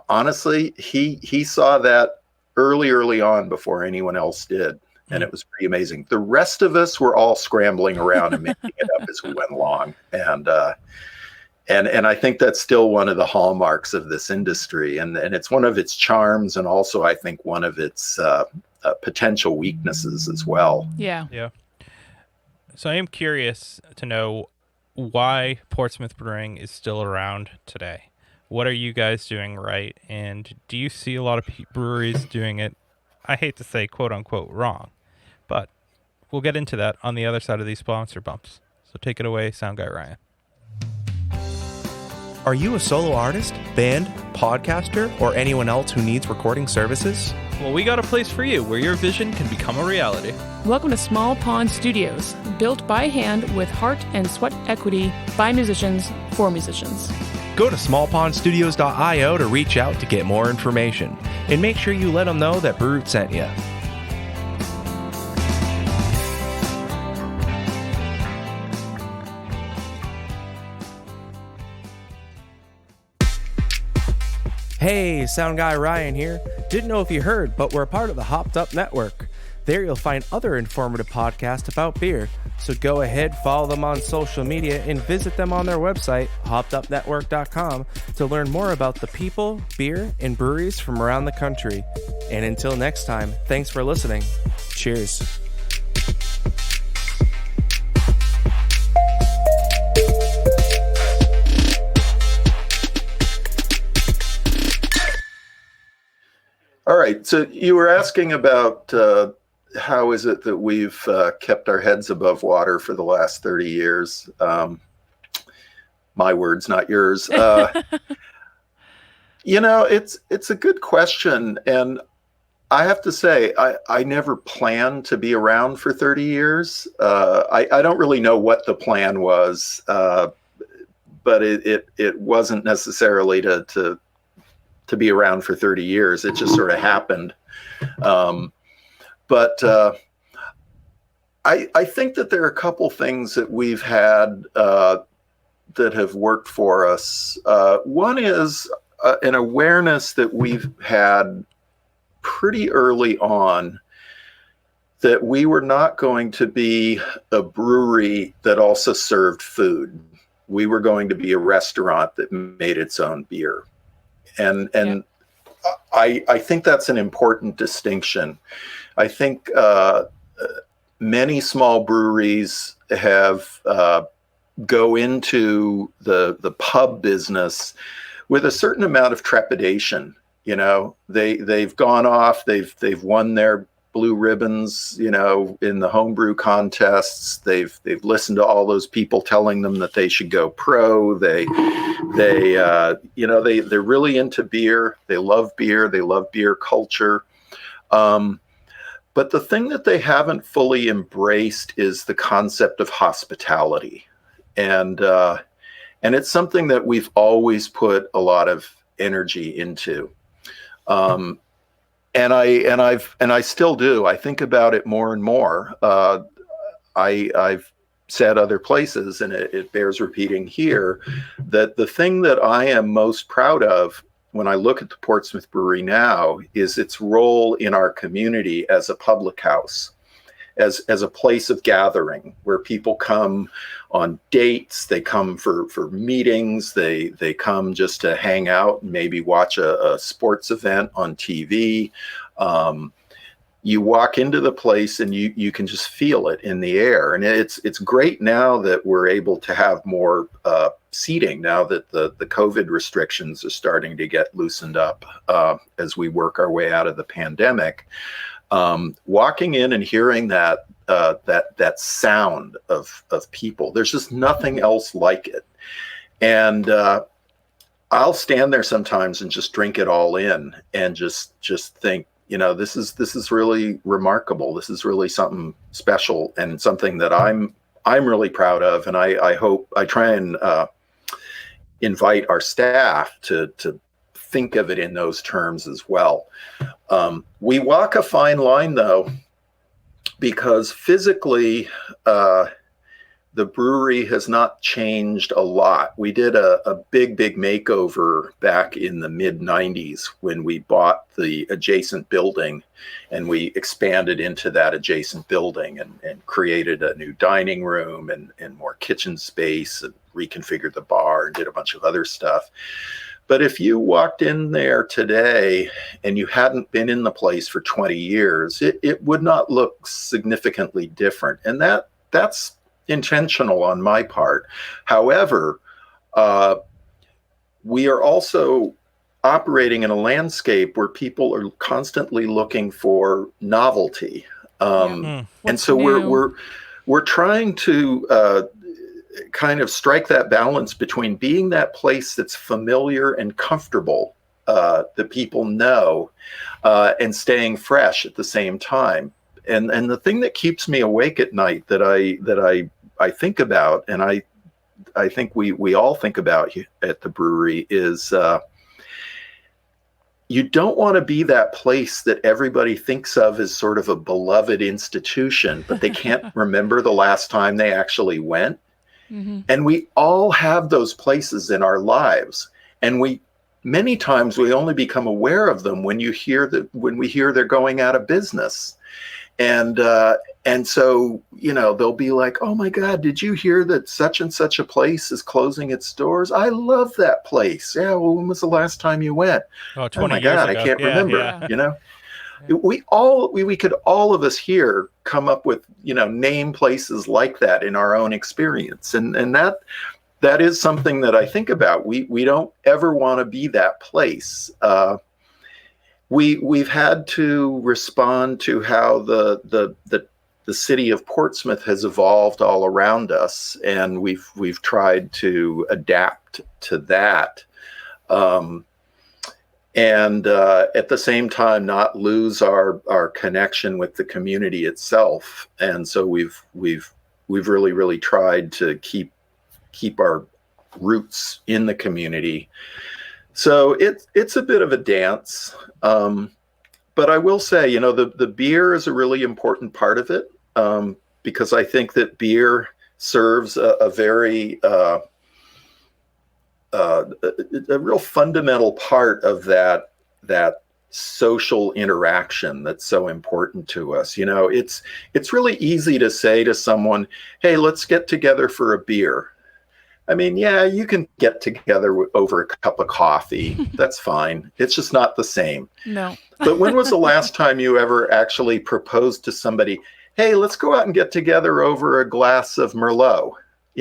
honestly, he saw that early on before anyone else did. And it was pretty amazing. The rest of us were all scrambling around and making it up as we went along. And I think that's still one of the hallmarks of this industry. And it's one of its charms, and also I think one of its potential weaknesses as well. Yeah. Yeah. So I am curious to know why Portsmouth Brewing is still around today. What are you guys doing right? And do you see a lot of breweries doing it, I hate to say, quote unquote, wrong? But we'll get into that on the other side of these sponsor bumps. So take it away, Sound Guy Ryan. Are you a solo artist, band, podcaster, or anyone else who needs recording services? Well, we got a place for you where your vision can become a reality. Welcome to Small Pond Studios, built by hand with heart and sweat equity by musicians for musicians. Go to smallpondstudios.io to reach out to get more information. And make sure you let them know that Brute sent you. Hey, Sound Guy Ryan here. Didn't know if you heard, but we're a part of the Hopped Up Network. There you'll find other informative podcasts about beer. So go ahead, follow them on social media, and visit them on their website, hoppedupnetwork.com, to learn more about the people, beer, and breweries from around the country. And until next time, thanks for listening. Cheers. All right. So you were asking about how is it that we've kept our heads above water for the last 30 years? My words, not yours. It's a good question. And I have to say, I never planned to be around for 30 years. I don't really know what the plan was, but it wasn't necessarily to be around for 30 years. It just sort of happened. But I think that there are a couple things that we've had that have worked for us. One is an awareness that we've had pretty early on that we were not going to be a brewery that also served food. We were going to be a restaurant that made its own beer. And I think that's an important distinction. I think many small breweries have go into the pub business with a certain amount of trepidation. They've gone off, they've won their blue ribbons, in the homebrew contests. They've listened to all those people telling them that they should go pro. They're really into beer. They love beer culture. But the thing that they haven't fully embraced is the concept of hospitality. And it's something that we've always put a lot of energy into. And I still do. I think about it more and more. I've said other places, and it bears repeating here, that the thing that I am most proud of when I look at the Portsmouth Brewery now is its role in our community as a public house, as a place of gathering where people come on dates, they come for meetings, they come just to hang out and maybe watch a sports event on TV. You walk into the place and you can just feel it in the air. And it's great now that we're able to have more seating now that the COVID restrictions are starting to get loosened up as we work our way out of the pandemic. Walking in and hearing that sound of people, there's just nothing else like it. And I'll stand there sometimes and just drink it all in and just think, this is really remarkable. This is really something special and something that I'm really proud of. And I hope I try and invite our staff to think of it in those terms as well. We walk a fine line, though, because physically the brewery has not changed a lot. We did a big makeover back in the mid-90s when we bought the adjacent building, and we expanded into that adjacent building and created a new dining room and more kitchen space and reconfigured the bar and did a bunch of other stuff. But if you walked in there today and you hadn't been in the place for 20 years, it would not look significantly different. And that's intentional on my part. However, we are also operating in a landscape where people are constantly looking for novelty. And so we're trying to kind of strike that balance between being that place that's familiar and comfortable, that people know, and staying fresh at the same time. And the thing that keeps me awake at night that I think about, and I think we all think about at the brewery, is you don't want to be that place that everybody thinks of as sort of a beloved institution, but they can't remember the last time they actually went. Mm-hmm. And we all have those places in our lives. And many times we only become aware of them when we hear they're going out of business. And so, they'll be like, oh my God, did you hear that such and such a place is closing its doors? I love that place. Yeah. Well, when was the last time you went? Oh, Oh 20 my years God, ago. I can't remember, Yeah. We could all of us here come up with, name places like that in our own experience. And that is something that I think about. We don't ever want to be that place. We've had to respond to how the city of Portsmouth has evolved all around us, and we've tried to adapt to that, and at the same time not lose our connection with the community itself. And so we've really tried to keep our roots in the community. So it's a bit of a dance. But I will say, the beer is a really important part of it, because I think that beer serves a very a real fundamental part of that social interaction that's so important to us. It's really easy to say to someone, hey, let's get together for a beer. I mean, yeah, you can get together over a cup of coffee. That's fine. It's just not the same. No. But when was the last time you ever actually proposed to somebody, hey, let's go out and get together over a glass of Merlot,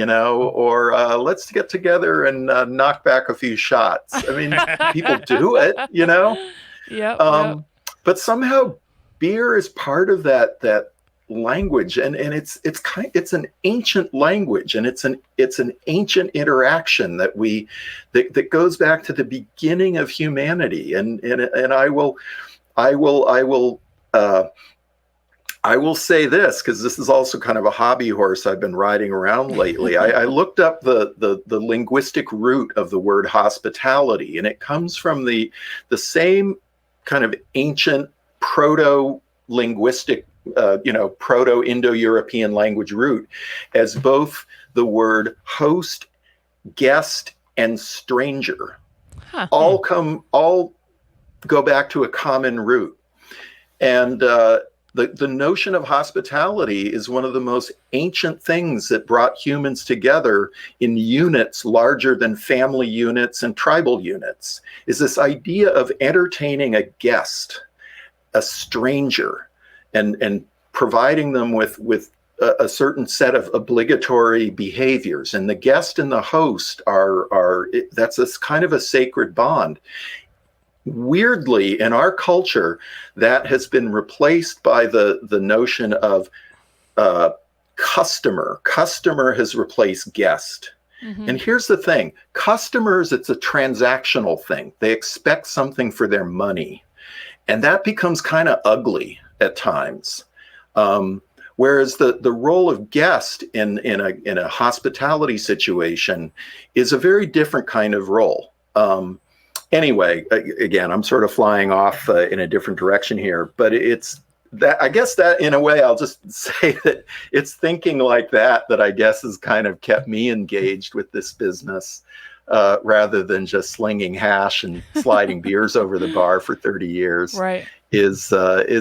or let's get together and knock back a few shots? I mean, people do it, Yep. But somehow beer is part of that language, and it's an ancient language, and it's an ancient interaction that goes back to the beginning of humanity. And I will say this, because this is also kind of a hobby horse I've been riding around lately. I looked up the linguistic root of the word hospitality, and it comes from the same kind of ancient proto-linguistic Proto-Indo-European language root as both the word host, guest, and stranger. All go back to a common root. And the notion of hospitality is one of the most ancient things that brought humans together in units larger than family units and tribal units, is this idea of entertaining a guest, a stranger, and providing them with a certain set of obligatory behaviors. And the guest and the host that's this kind of a sacred bond. Weirdly, in our culture, that has been replaced by the notion of customer. Customer has replaced guest. Mm-hmm. And here's the thing. Customers, it's a transactional thing. They expect something for their money. And that becomes kind of ugly at times. Whereas the role of guest in a hospitality situation is a very different kind of role. Anyway, again, I'm sort of flying off in a different direction here, but it's that, I guess that in a way, I'll just say that it's thinking like that I guess has kind of kept me engaged with this business, rather than just slinging hash and sliding beers over the bar for 30 years. Right. Is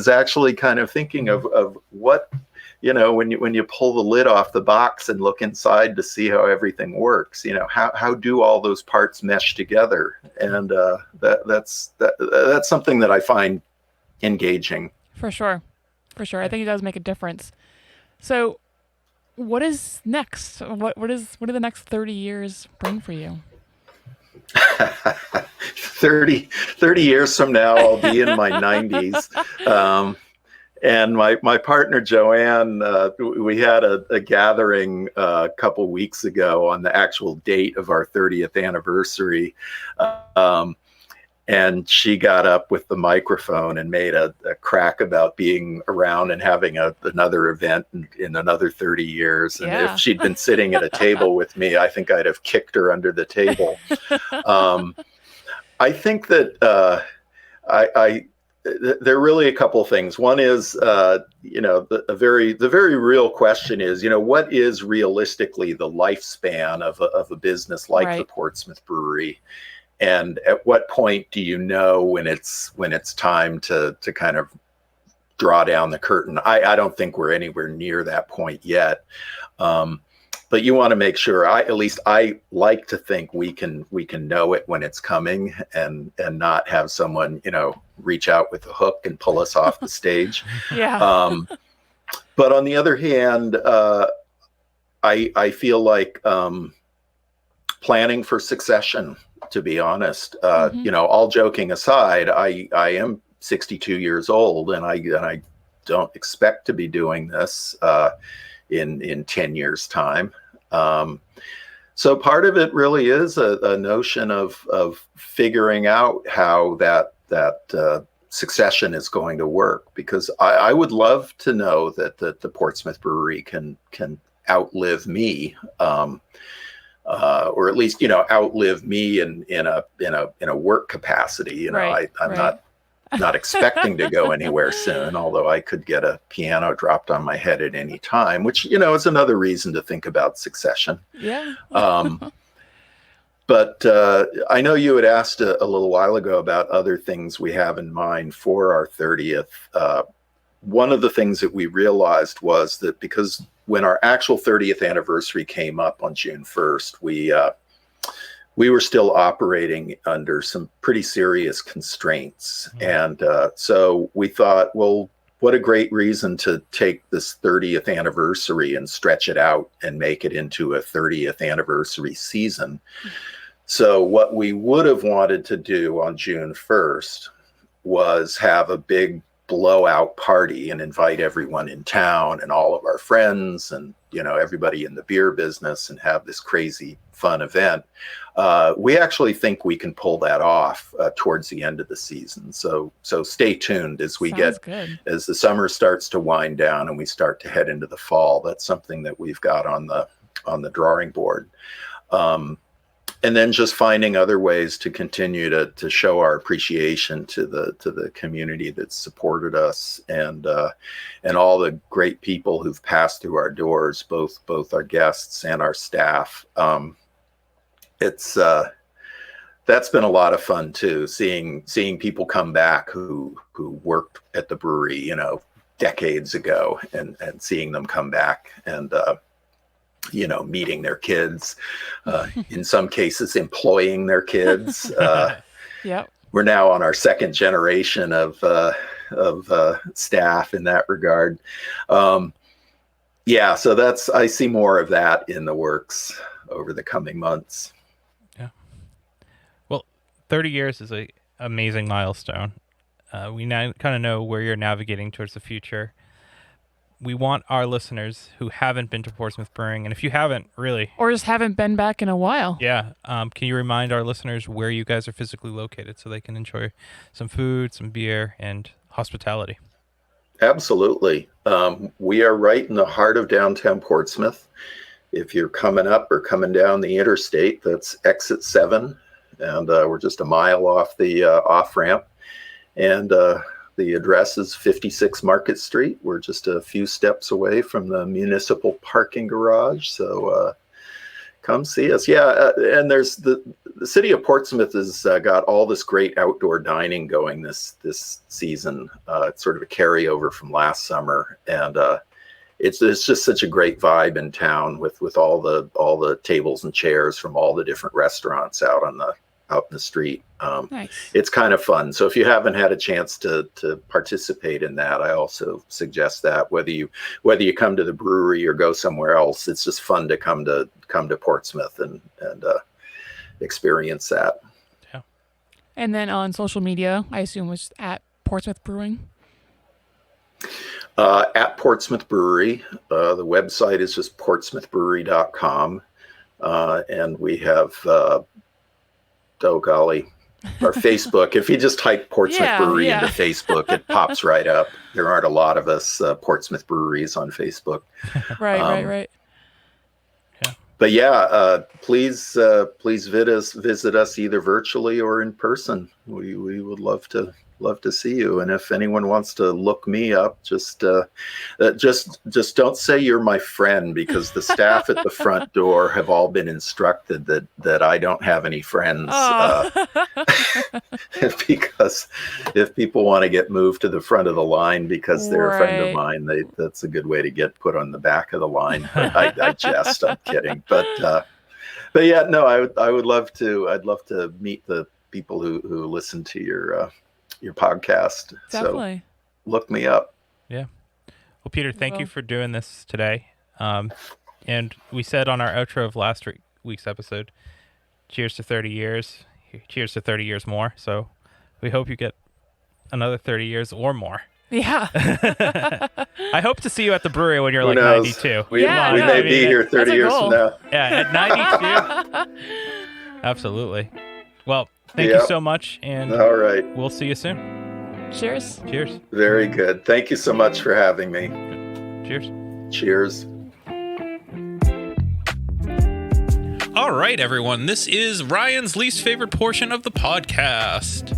actually kind of thinking of what, when you pull the lid off the box and look inside to see how everything works, how do all those parts mesh together? And that's something that I find engaging. For sure. I think it does make a difference. So what is next? What do the next 30 years bring for you? 30 years from now, I'll be in my 90s. And my partner, Joanne, we had a gathering a couple weeks ago on the actual date of our 30th anniversary. And she got up with the microphone and made a crack about being around and having another event in another 30 years. And if she'd been sitting at a table with me, I think I'd have kicked her under the table. I think that there are really a couple of things. One is, the very real question is, what is realistically the lifespan of a business like the Portsmouth Brewery? And at what point do you know when it's time to kind of draw down the curtain. I don't think we're anywhere near that point yet. But you want to make sure, at least I like to think we can know it when it's coming, and not have someone, reach out with a hook and pull us off the stage. Yeah. But on the other hand, I feel like planning for succession, to be honest, all joking aside, I am 62 years old, and I don't expect to be doing this in 10 years time. So part of it really is a notion of figuring out how that succession is going to work, because I would love to know that the Portsmouth Brewery can outlive me, or at least outlive me in a work capacity. Right, I'm not expecting to go anywhere soon, although I could get a piano dropped on my head at any time, which is another reason to think about succession. Yeah. But I know you had asked a little while ago about other things we have in mind for our 30th. One of the things that we realized was that because when our actual 30th anniversary came up on June 1st, we were still operating under some pretty serious constraints. And so we thought, well, what a great reason to take this 30th anniversary and stretch it out and make it into a 30th anniversary season. So what we would have wanted to do on June 1st was have a big blowout party and invite everyone in town and all of our friends and everybody in the beer business, and have this crazy fun event. We actually think we can pull that off towards the end of the season. So stay tuned as we as the summer starts to wind down and we start to head into the fall. That's something that we've got on the drawing board. And then just finding other ways to continue to show our appreciation to the community that's supported us, and all the great people who've passed through our doors, both our guests and our staff. That's been a lot of fun too, seeing people come back who worked at the brewery, decades ago, and seeing them come back and meeting their kids, in some cases employing their kids. Yep. We're now on our second generation of staff in that regard. So I see more of that in the works over the coming months. Yeah. Well, 30 years is an amazing milestone. We now kind of know where you're navigating towards the future. We want our listeners who haven't been to Portsmouth Brewing, and if you haven't, really, or just haven't been back in a while. Yeah. Can you remind our listeners where you guys are physically located so they can enjoy some food, some beer, and hospitality? Absolutely. We are right in the heart of downtown Portsmouth. If you're coming up or coming down the interstate, that's exit 7, and we're just a mile off the off-ramp. And the address is 56 Market Street. We're just a few steps away from the municipal parking garage. So come see us. Yeah, and there's the city of Portsmouth has got all this great outdoor dining going this season. It's sort of a carryover from last summer, and it's just such a great vibe in town with all the tables and chairs from all the different restaurants out in the street. Nice. It's kind of fun. So if you haven't had a chance to participate in that, I also suggest that whether you come to the brewery or go somewhere else, it's just fun to come to Portsmouth and experience that. Yeah. And then on social media, I assume was at Portsmouth Brewing. At Portsmouth Brewery, the website is just portsmouthbrewery.com, and we have oh golly, our Facebook. If you just type Portsmouth Brewery into Facebook, it pops right up. There aren't a lot of us Portsmouth breweries on Facebook. Right. Yeah. But please visit us either virtually or in person. We would love to love to see you. And if anyone wants to look me up, just don't say you're my friend, because the staff at the front door have all been instructed that I don't have any friends. Because if people want to get moved to the front of the line because they're a friend of mine, that's a good way to get put on the back of the line. I jest, I'm kidding, but yeah, no, I would love to. I'd love to meet the people who listen to your podcast. Definitely. So look me up. Yeah. Well, Peter, thank you for doing this today. And we said on our outro of last week's episode, cheers to 30 years. Cheers to 30 years more. So we hope you get another 30 years or more. Yeah. I hope to see you at the brewery when you're Who like knows? 92. We may be here 30 years from now. Yeah, at 92. Absolutely. Well, thank you so much, and all right, we'll see you soon. Cheers. Cheers. Very good. Thank you so much for having me. Cheers. Cheers. All right, everyone. This is Ryan's least favorite portion of the podcast.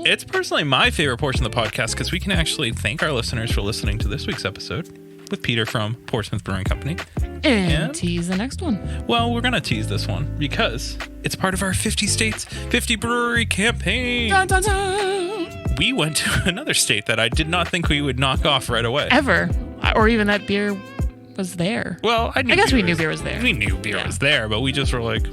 It's personally my favorite portion of the podcast because we can actually thank our listeners for listening to this week's episode with Peter from Portsmouth Brewing Company. And tease the next one. Well, we're going to tease this one because it's part of our 50 States, 50 Brewery campaign. Dun, dun, dun. We went to another state that I did not think we would knock off right away. Ever. Or even that beer was there. Well, I guess we knew beer was there. We knew beer was there, but we just were like,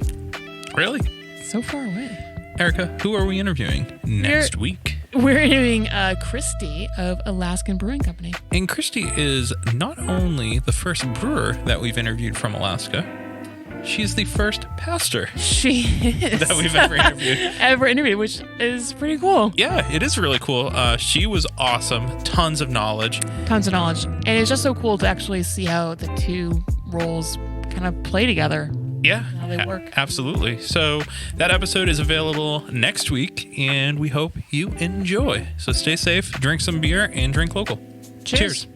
really? So far away. Erica, who are we interviewing next week? We're interviewing Christy of Alaskan Brewing Company. And Christy is not only the first brewer that we've interviewed from Alaska, she's the first pastor She is. that we've ever interviewed. Which is pretty cool. Yeah, it is really cool. She was awesome. Tons of knowledge. And it's just so cool to actually see how the two roles kind of play together. Yeah, how they work. Absolutely. So that episode is available next week, and we hope you enjoy. So stay safe, drink some beer, and drink local. Cheers.